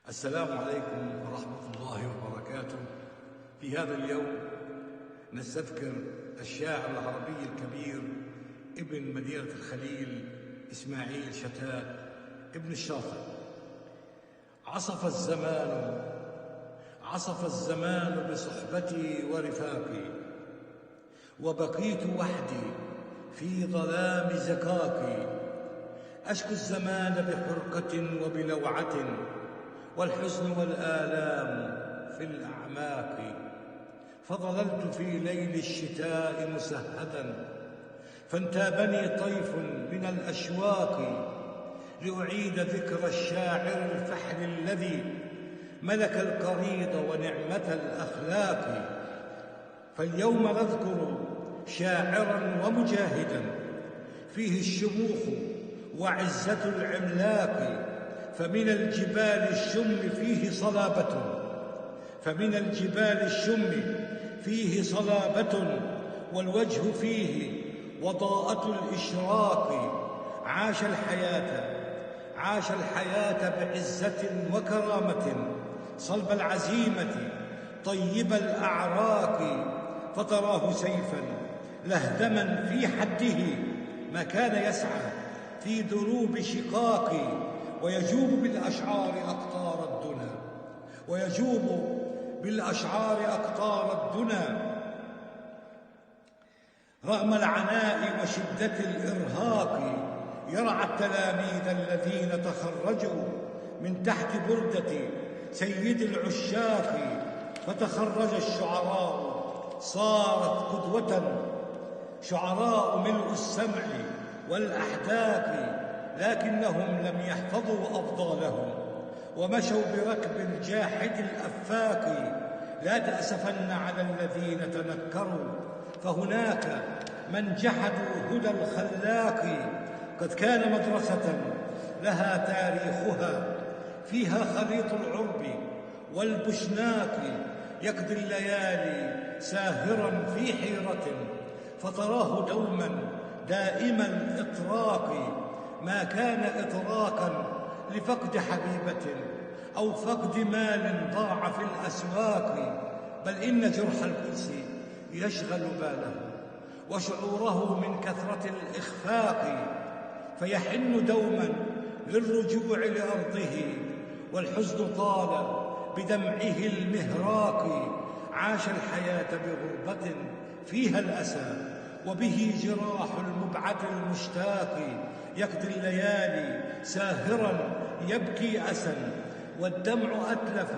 السلام عليكم ورحمة الله وبركاته. في هذا اليوم نستذكر الشاعر العربي الكبير ابن مدينة الخليل إسماعيل شتات ابن الشاطئ. عصف الزمان بصحبتي ورفاقي، وبقيت وحدي في ظلام زكاكي. أشكو الزمان بحرقة وبلوعة، والحزن والآلام في الأعماق. فظللت في ليل الشتاء مسهدا، فانتابني طيف من الأشواق، لأعيد ذكر الشاعر الفحل الذي ملك القريض ونعمة الأخلاق. فاليوم نذكر شاعرا ومجاهدا فيه الشموخ وعزة العملاق. فمن الجبال الشم فيه صلابة والوجه فيه وضاءة الإشراق. عاش الحياة بعزة وكرامة، صلب العزيمة طيب الأعراق. فتراه سيفا لهدما في حده، ما كان يسعى في دروب شقاق. ويجوب بالأشعار أقطار الدنا رغم العناء وشدة الإرهاق. يرعى التلاميذ الذين تخرجوا من تحت بردة سيد العشاق. فتخرج الشعراء صارت قدوة، شعراء ملء السمع والأحداق. لكنهم لم يحفظوا أفضالهم، ومشوا بركب الجاحد الأفاق. لا تأسفن على الذين تنكروا، فهناك من جحدوا هدى الخلاق. قد كان مدرسة لها تاريخها، فيها خليط العرب والبشناق. يقضي الليالي ساهرا في حيرة، فتراه دوما دائما الإطراق. ما كان إطراقا لفقد حبيبة أو فقد مال ضاع في الأسواق، بل إن جرح القدس يشغل باله وشعوره من كثرة الإخفاق. فيحن دوما للرجوع لأرضه، والحزن طال بدمعه المهراق. عاش الحياة بغربة فيها الأسى، وبه جراح المبعد المشتاق. يقضي الليالي ساهرا يبكي أسا، والدمع أتلف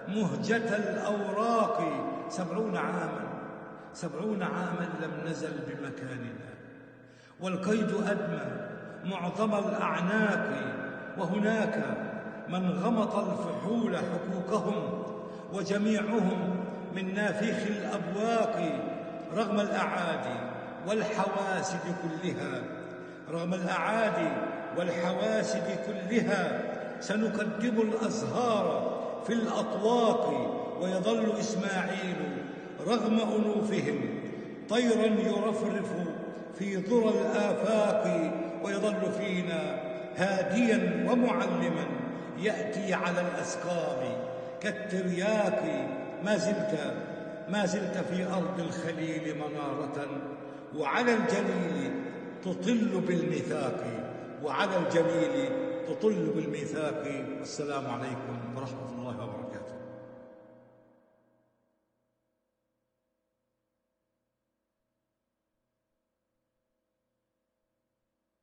مهجة الأوراق. 70 عاما لم نزل بمكاننا، والقيد أدمى معظم الأعناق. وهناك من غمط الفحول حقوقهم، وجميعهم من نافخ الأبواق. رغم الأعادي والحواسد كلها سنقدم الأزهار في الأطواق. ويظل إسماعيل رغم أنوفهم طيرا يرفرف في ذرى الآفاق. ويظل فينا هاديا ومعلما يأتي على الأسقام كالترياق. ما زلت في أرض الخليل منارة، وعلى الجليل تطل بالميثاق. والسلام عليكم ورحمة الله وبركاته.